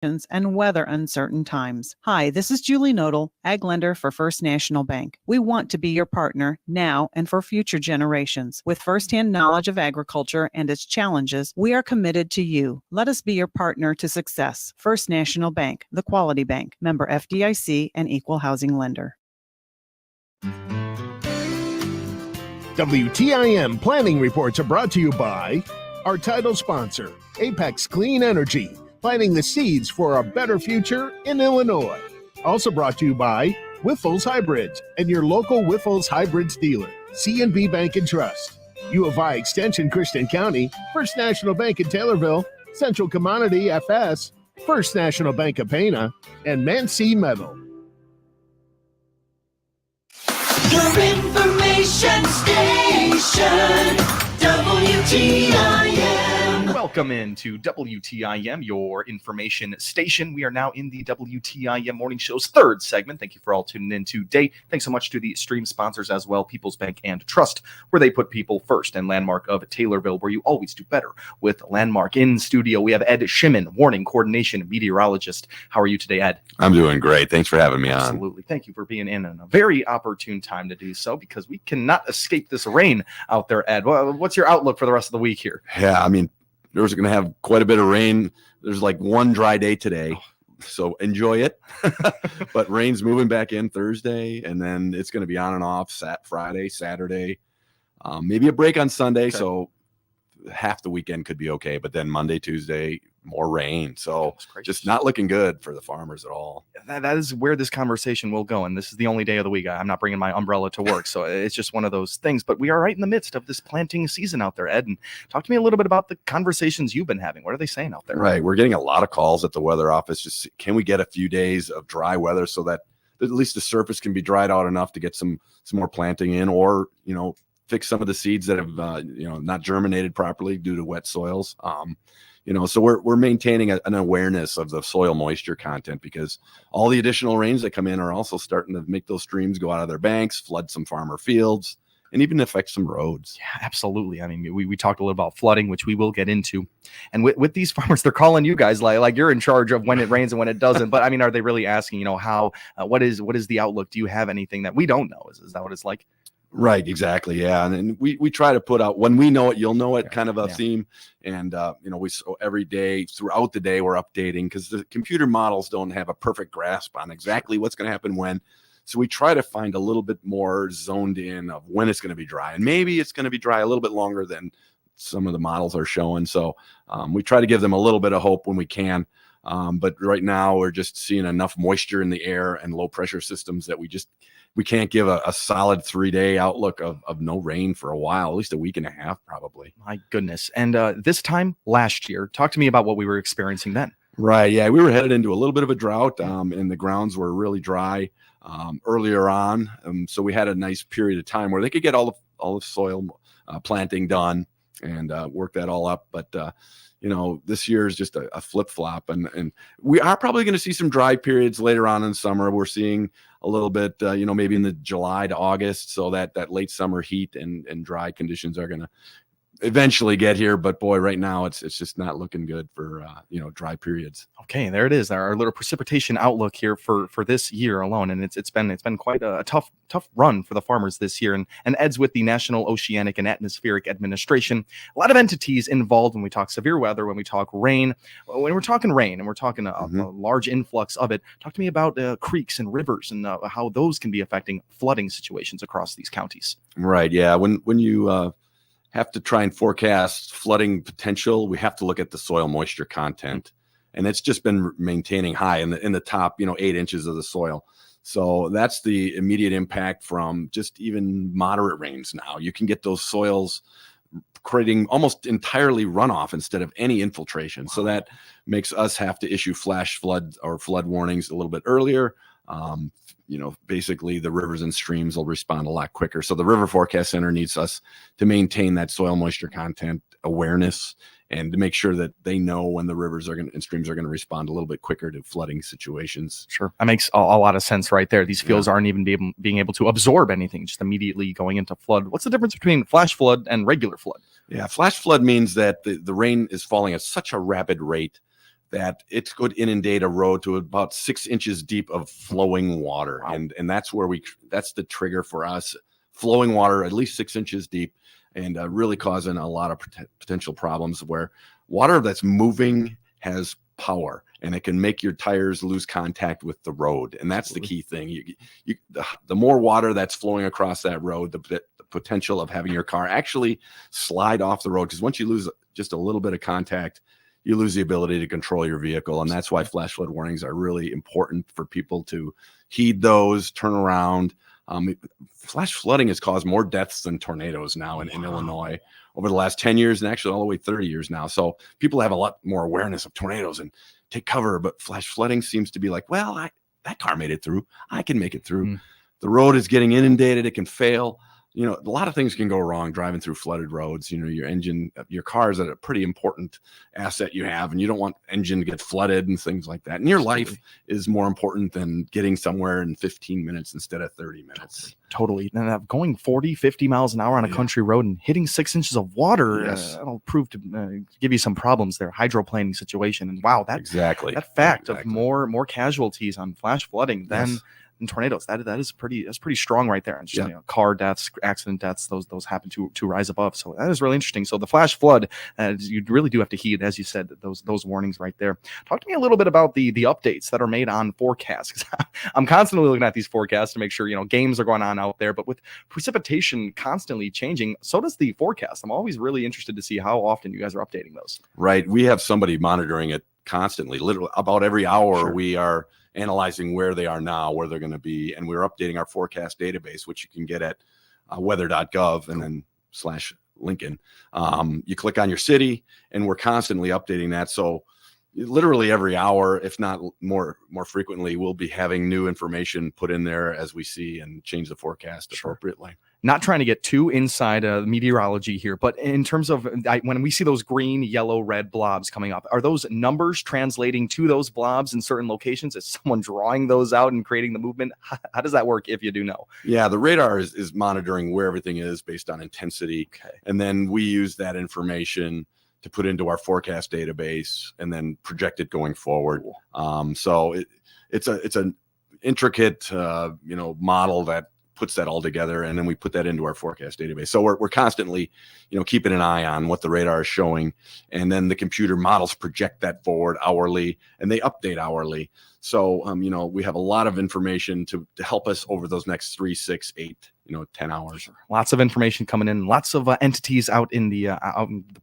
and weather uncertain times. Hi, this is Julie Nodal, Ag Lender for First National Bank. We want to be your partner now and for future generations. With firsthand knowledge of agriculture and its challenges, we are committed to you. Let us be your partner to success. First National Bank, the quality bank, member FDIC, and equal housing lender. WTIM planning reports are brought to you by our title sponsor, Apex Clean Energy, planting the seeds for a better future in Illinois. Also brought to you by Wiffles Hybrids and your local Wiffles Hybrids dealer, C&B Bank and Trust, U of I Extension Christian County, First National Bank in Taylorville, Central Commodity FS, First National Bank of Pana, and Mansi Metal. Your information station, WTIM. Welcome into WTIM, your information station. We are now in the WTIM Morning Show's third segment. Thank you for all tuning in today. Thanks so much to the stream sponsors as well, People's Bank and Trust, where they put people first, and Landmark of Taylorville, where you always do better with Landmark. In studio, we have Ed Shimon, warning coordination meteorologist. How are you today, Ed? I'm doing great. Thanks for having me on. Absolutely. Thank you for being in a very opportune time to do so, because we cannot escape this rain out there, Ed. What's your outlook for the rest of the week here? Yeah, I mean, there's going to have quite a bit of rain. There's like one dry day today, so enjoy it. But rain's moving back in Thursday, and then it's going to be on and off Friday, Saturday, maybe a break on Sunday. Okay. So half the weekend could be okay, but then Monday, Tuesday, more rain. So just not looking good for the farmers at all. That is where this conversation will go. And this is the only day of the week I'm not bringing my umbrella to work. So it's just one of those things. But we are right in the midst of this planting season out there, Ed. And talk to me a little bit about the conversations you've been having. What are they saying out there? Right. We're getting a lot of calls at the weather office. Just can we get a few days of dry weather so that at least the surface can be dried out enough to get some more planting in, or, fix some of the seeds that have, not germinated properly due to wet soils. So we're maintaining an awareness of the soil moisture content, because all the additional rains that come in are also starting to make those streams go out of their banks, flood some farmer fields, and even affect some roads. Yeah, absolutely. I mean, we talked a little about flooding, which we will get into. And with these farmers, they're calling you guys like you're in charge of when it rains and when it doesn't. But I mean, are they really asking, how, what is the outlook? Do you have anything that we don't know? Is that what it's like? Right, exactly. Yeah. And we try to put out, when we know it, you'll know it, kind of a theme. And, so every day throughout the day, we're updating, because the computer models don't have a perfect grasp on exactly what's going to happen when. So we try to find a little bit more zoned in of when it's going to be dry. And maybe it's going to be dry a little bit longer than some of the models are showing. So we try to give them a little bit of hope when we can. But right now we're just seeing enough moisture in the air and low pressure systems that we can't give a solid 3-day outlook of no rain for a while, at least a week and a half, probably. My goodness. And this time last year, talk to me about what we were experiencing then. Right. Yeah. We were headed into a little bit of a drought, and the grounds were really dry earlier on. So we had a nice period of time where they could get all the soil planting done and work that all up. But, this year is just a flip-flop, and we are probably going to see some dry periods later on in summer. We're seeing a little bit, maybe in the July to August, so that late summer heat and dry conditions are going to eventually get here. But boy, right now it's just not looking good for dry periods. Okay, there it is, our little precipitation outlook here for this year alone, and it's been quite a tough run for the farmers this year. And Ed's with the National Oceanic and Atmospheric Administration. A lot of entities involved when we talk severe weather, when we talk rain. When we're talking rain and we're talking a large influx of it, talk to me about creeks and rivers and how those can be affecting flooding situations across these counties. Right. Yeah. When you have to try and forecast flooding potential, we have to look at the soil moisture content, and it's just been maintaining high in the top 8 inches of the soil. So that's the immediate impact from just even moderate rains. Now you can get those soils creating almost entirely runoff instead of any infiltration. So that makes us have to issue flash flood or flood warnings a little bit earlier. Basically the rivers and streams will respond a lot quicker. So the River Forecast Center needs us to maintain that soil moisture content awareness and to make sure that they know when the rivers and streams are going to respond a little bit quicker to flooding situations. Sure. That makes a lot of sense right there. These fields aren't even being able to absorb anything, just immediately going into flood. What's the difference between flash flood and regular flood? Yeah, flash flood means that the rain is falling at such a rapid rate that it could inundate a road to about 6 inches deep of flowing water. Wow. And that's where that's the trigger for us. Flowing water, at least 6 inches deep, and really causing a lot of potential problems where water that's moving has power and it can make your tires lose contact with the road. And that's the key thing. The more water that's flowing across that road, the potential of having your car actually slide off the road. Because once you lose just a little bit of contact, you lose the ability to control your vehicle. And that's why flash flood warnings are really important for people to heed those, turn around. Flash flooding has caused more deaths than tornadoes now in Illinois over the last 10 years, and actually all the way 30 years now. So people have a lot more awareness of tornadoes and take cover, but flash flooding seems to be like, well, that car made it through. I can make it through. The road is getting inundated. It can fail. You know, a lot of things can go wrong driving through flooded roads. You know, your car is a pretty important asset you have, and you don't want engine to get flooded and things like that. And your life is more important than getting somewhere in 15 minutes instead of 30 minutes. Totally. And going 40, 50 miles an hour on a country road and hitting 6 inches of water, that'll prove to give you some problems there. Hydroplaning situation. And wow, that fact of more casualties on flash flooding than and tornadoes. That's pretty strong right there. And just, you know, car deaths, accident deaths, those happen to rise above. So that is really interesting. So the flash flood, you really do have to heed, as you said, those warnings right there. Talk to me a little bit about the updates that are made on forecasts. I'm constantly looking at these forecasts to make sure, you know, games are going on out there, but with precipitation constantly changing, so does the forecast. I'm always really interested to see how often you guys are updating those. Right. We have somebody monitoring it constantly. Literally about every hour we are analyzing where they are now, where they're going to be, and we're updating our forecast database, which you can get at weather.gov and then /Lincoln. You click on your city, and we're constantly updating that. So literally every hour, if not more frequently, we'll be having new information put in there as we see and change the forecast appropriately. Not trying to get too inside meteorology here, but in terms of when we see those green, yellow, red blobs coming up, are those numbers translating to those blobs in certain locations? Is someone drawing those out and creating the movement? How does that work, if you do know? Yeah, the radar is monitoring where everything is based on intensity. Okay. And then we use that information to put into our forecast database and then project it going forward. Cool. So it's an intricate model that puts that all together, and then we put that into our forecast database. So we're constantly, keeping an eye on what the radar is showing, and then the computer models project that forward hourly, and they update hourly. So we have a lot of information to help us over those next 3, 6, 8, 10 hours. Lots of information coming in, lots of entities out in the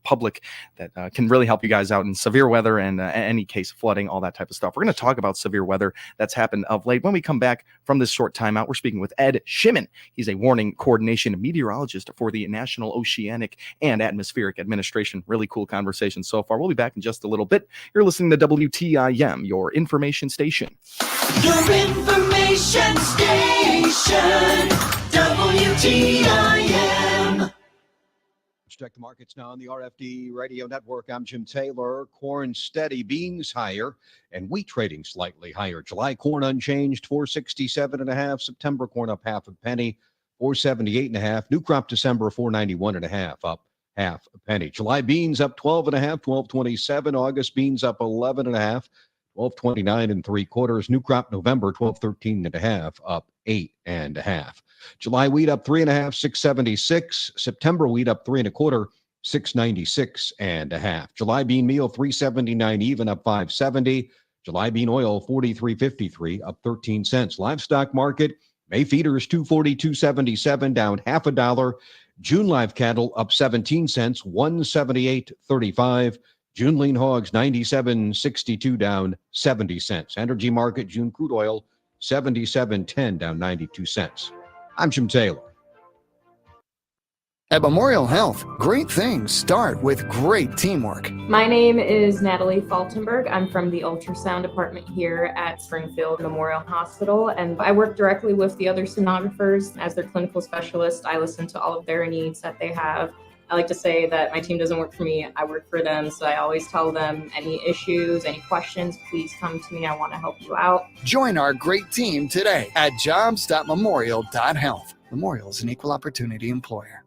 public that can really help you guys out in severe weather and any case of flooding, all that type of stuff. We're going to talk about severe weather that's happened of late. When we come back from this short timeout, we're speaking with Ed Shimmin. He's a warning coordination meteorologist for the National Oceanic and Atmospheric Administration. Really cool conversation so far. We'll be back in just a little bit. You're listening to WTIM, your information station. Your information station. WTIM. Let's check the markets now on the RFD Radio Network. I'm Jim Taylor. Corn steady, beans higher, and wheat trading slightly higher. July corn unchanged, 467.5. September corn up half a penny, 478.5. New crop December, 491.5, up half a penny. July beans up 12.5, 12.27. August beans up 11.5. 12.29 3/4. New crop November 12.13.5, up 8.5. July wheat up 3.5, 6.76. September wheat up 3 1/4, 6.96.5. July bean meal 3.79 even, up 5.70. July bean oil 43.53, up 13 cents. Livestock market, May feeders 242.77, down half a dollar. June live cattle up 17 cents, 178.35. June lean hogs 97.62, down 70 cents. Energy market, June crude oil 77.10, down 92 cents. I'm Jim Taylor. At Memorial Health, great things start with great teamwork. My name is Natalie Faltenberg. I'm from the ultrasound department here at Springfield Memorial Hospital, and I work directly with the other sonographers as their clinical specialist. I listen to all of their needs that they have. I like to say that my team doesn't work for me, I work for them. So I always tell them any issues, any questions, please come to me. I want to help you out. Join our great team today at jobs.memorial.health. Memorial is an equal opportunity employer.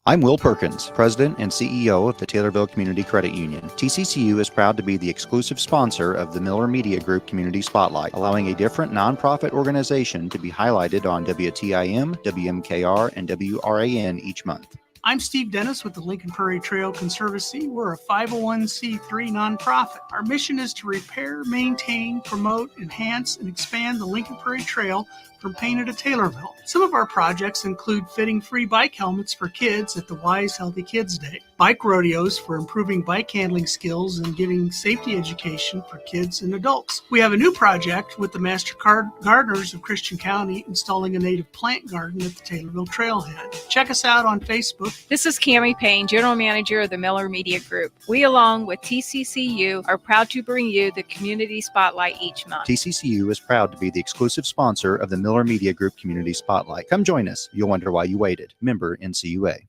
I'm Will Perkins, President and CEO of the Taylorville Community Credit Union. TCCU is proud to be the exclusive sponsor of the Miller Media Group Community Spotlight, allowing a different nonprofit organization to be highlighted on WTIM, WMKR, and WRAN each month. I'm Steve Dennis with the Lincoln Prairie Trail Conservancy. We're a 501c3 nonprofit. Our mission is to repair, maintain, promote, enhance, and expand the Lincoln Prairie Trail from Painter to Taylorville. Some of our projects include fitting free bike helmets for kids at the Wise Healthy Kids Day, bike rodeos for improving bike handling skills and giving safety education for kids and adults. We have a new project with the Master Gardeners of Christian County installing a native plant garden at the Taylorville Trailhead. Check us out on Facebook. This is Cammie Payne, General Manager of the Miller Media Group. We, along with TCCU, are proud to bring you the Community Spotlight each month. TCCU is proud to be the exclusive sponsor of the Miller Media Group Community Spotlight. Come join us. You'll wonder why you waited. Member NCUA.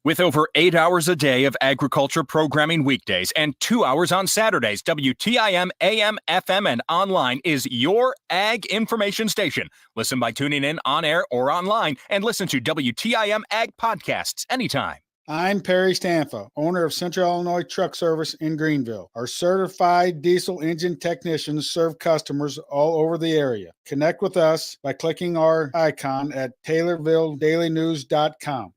With over 8 hours a day of agriculture programming weekdays and 2 hours on Saturdays, WTIM AM, FM, and online is your ag information station. Listen by tuning in on air or online and listen to WTIM Ag podcasts anytime. I'm Perry Stanfa, owner of Central Illinois Truck Service in Greenville. Our certified diesel engine technicians serve customers all over the area. Connect with us by clicking our icon at TaylorvilleDailyNews.com.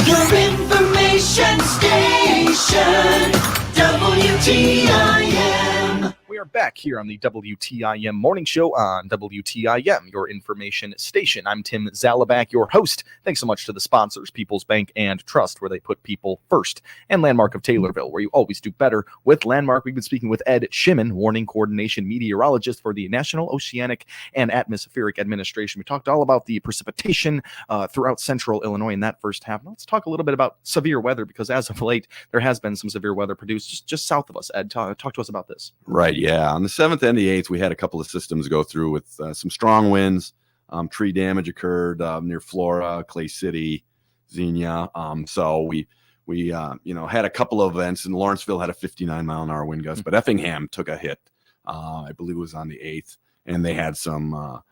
Your information station, WTIM. We are back here on the WTIM Morning Show on WTIM, your information station. I'm Tim Zalabak, your host. Thanks so much to the sponsors, People's Bank and Trust, where they put people first, and Landmark of Taylorville, where you always do better with Landmark. We've been speaking with Ed Shimon, warning coordination meteorologist for the National Oceanic and Atmospheric Administration. We talked all about the precipitation throughout central Illinois in that first half. Now let's talk a little bit about severe weather, because as of late, there has been some severe weather produced just south of us. Ed, talk to us about this. Right, yeah. On the 7th and the 8th, we had a couple of systems go through with some strong winds. Tree damage occurred near Flora, Clay City, Xenia. So we had a couple of events, and Lawrenceville had a 59-mile-an-hour wind gust, but Effingham took a hit. I believe it was on the 8th, and they had some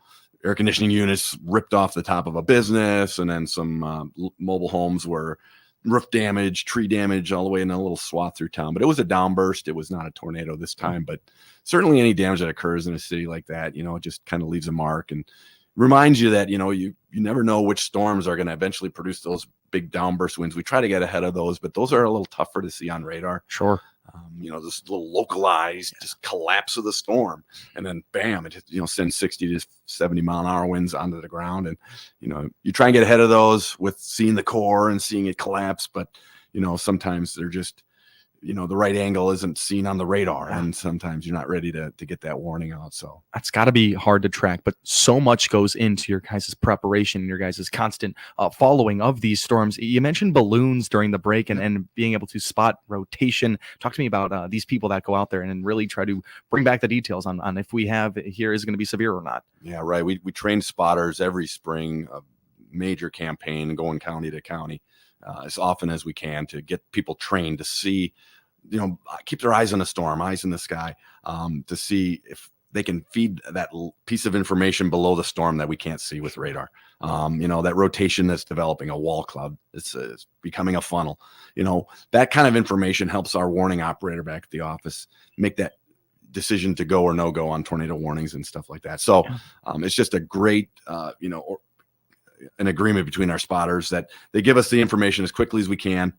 air conditioning units ripped off the top of a business, and then some mobile homes were roof damage, tree damage, all the way in a little swath through town. But it was a downburst. It was not a tornado this time, but certainly any damage that occurs in a city like that, it just kind of leaves a mark and reminds you that, you never know which storms are going to eventually produce those big downburst winds. We try to get ahead of those, but those are a little tougher to see on radar. Sure. This little localized just collapse of the storm, and then bam, it sends 60 to 70 mile an hour winds onto the ground. And you try and get ahead of those with seeing the core and seeing it collapse, but sometimes they're just the right angle isn't seen on the radar, and sometimes you're not ready to get that warning out. So that's got to be hard to track, but so much goes into your guys' preparation and your guys' constant following of these storms. You mentioned balloons during the break and being able to spot rotation. Talk to me about these people that go out there and really try to bring back the details on if we have here is going to be severe or not. Yeah, right. We train spotters every spring, a major campaign going county to county. As often as we can to get people trained to see, keep their eyes on the storm, eyes in the sky, to see if they can feed that piece of information below the storm that we can't see with radar. That rotation that's developing, a wall cloud, it's becoming a funnel. That kind of information helps our warning operator back at the office make that decision to go or no go on tornado warnings and stuff like that. So it's just a great, an agreement between our spotters that they give us the information as quickly as we can,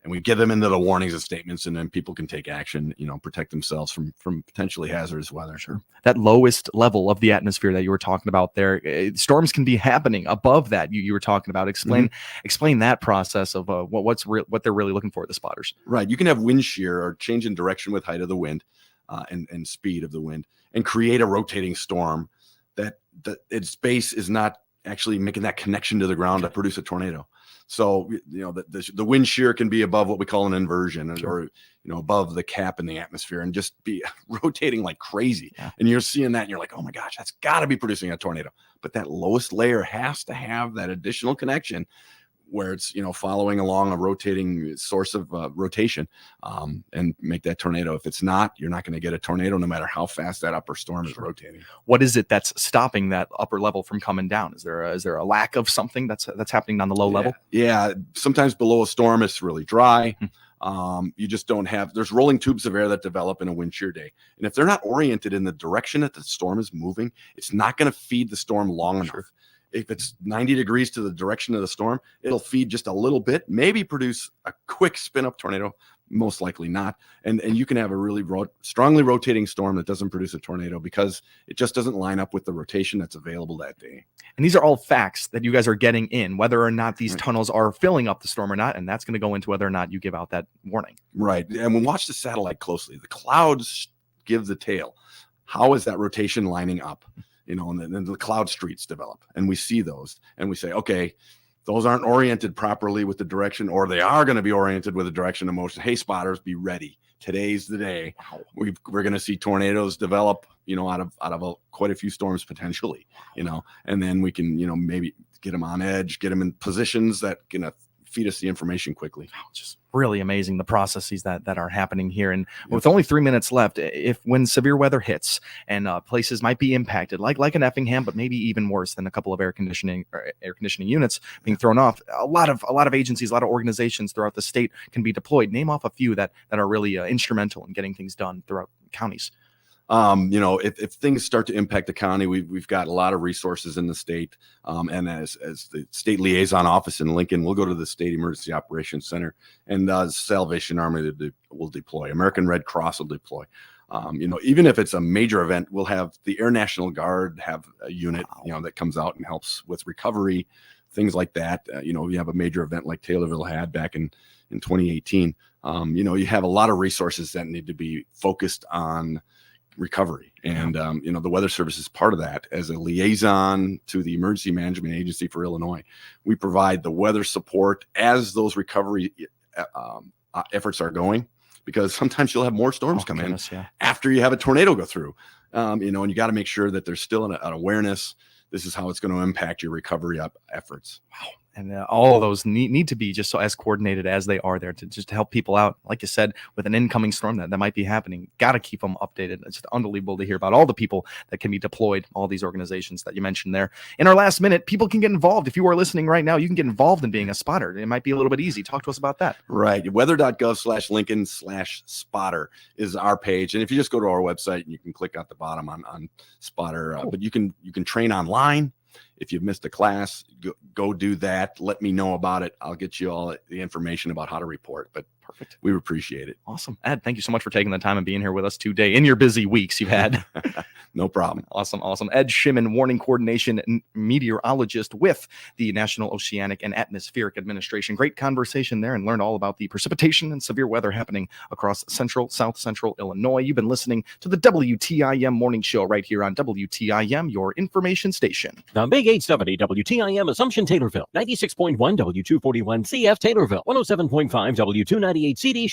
and we get them into the warnings and statements, and then people can take action, protect themselves from potentially hazardous weather. Sure. That lowest level of the atmosphere that you were talking about there, storms can be happening above that. You were talking about. Explain that process of what they're really looking for, the spotters. Right. You can have wind shear or change in direction with height of the wind and speed of the wind, and create a rotating storm that its base is not actually making that connection to the ground to produce a tornado. So, the wind shear can be above what we call an inversion, or above the cap in the atmosphere, and just be rotating like crazy. Yeah. And you're seeing that and you're like, oh my gosh, that's got to be producing a tornado. But that lowest layer has to have that additional connection where it's, following along a rotating source of rotation, and make that tornado. If it's not, you're not going to get a tornado no matter how fast that upper storm is rotating. What is it that's stopping that upper level from coming down? Is there a lack of something that's happening on the low level? Yeah. Sometimes below a storm, it's really dry. You just don't have, there's rolling tubes of air that develop in a wind shear day. And if they're not oriented in the direction that the storm is moving, it's not going to feed the storm long enough. If it's 90 degrees to the direction of the storm, it'll feed just a little bit, maybe produce a quick spin up tornado, most likely not. And you can have a really strongly rotating storm that doesn't produce a tornado because it just doesn't line up with the rotation that's available that day. And these are all facts that you guys are getting in, whether or not these tunnels are filling up the storm or not. And that's going to go into whether or not you give out that warning. Right. And we watch the satellite closely. The clouds give the tail. How is that rotation lining up? And then the cloud streets develop, and we see those, and we say, okay, those aren't oriented properly with the direction, or they are going to be oriented with the direction of motion. Hey, spotters, be ready. Today's the day. We're going to see tornadoes develop, out of quite a few storms potentially, and then we can, maybe get them on edge, get them in positions that can feed us the information quickly. Just really amazing, the processes that are happening here. And with only 3 minutes left, when severe weather hits and places might be impacted, like in Effingham, but maybe even worse than a couple of air conditioning units being thrown off, a lot of agencies, a lot of organizations throughout the state can be deployed. Name off a few that are really instrumental in getting things done throughout counties. If things start to impact the county, we've got a lot of resources in the state. And as the state liaison office in Lincoln, we'll go to the State Emergency Operations Center, and Salvation Army will deploy. American Red Cross will deploy. Even if it's a major event, we'll have the Air National Guard have a unit, that comes out and helps with recovery, things like that. You have a major event like Taylorville had back in 2018. You have a lot of resources that need to be focused on recovery. And, the Weather Service is part of that. As a liaison to the Emergency Management Agency for Illinois, we provide the weather support as those recovery efforts are going, because sometimes you'll have more storms come in after you have a tornado go through, and you got to make sure that there's still an awareness. This is how it's going to impact your recovery efforts. Wow. And all of those need to be just so as coordinated as they are there to help people out. Like you said, with an incoming storm that might be happening, got to keep them updated. It's just unbelievable to hear about all the people that can be deployed, all these organizations that you mentioned there. In our last minute, people can get involved. If you are listening right now, you can get involved in being a spotter. It might be a little bit easy. Talk to us about that. Right. Weather.gov/Lincoln/spotter is our page. And if you just go to our website, you can click at the bottom on spotter, but you can train online. If you've missed a class, go do that. Let me know about it. I'll get you all the information about how to report. But perfect. We appreciate it. Awesome. Ed, thank you so much for taking the time and being here with us today in your busy weeks you've had. No problem. Awesome. Ed Shimon, warning coordination meteorologist with the National Oceanic and Atmospheric Administration. Great conversation there, and learned all about the precipitation and severe weather happening across south central Illinois. You've been listening to the WTIM morning show right here on WTIM, your information station. The Big 870 WTIM Assumption Taylorville, 96.1 W241 CF Taylorville, 107.5 W298 CD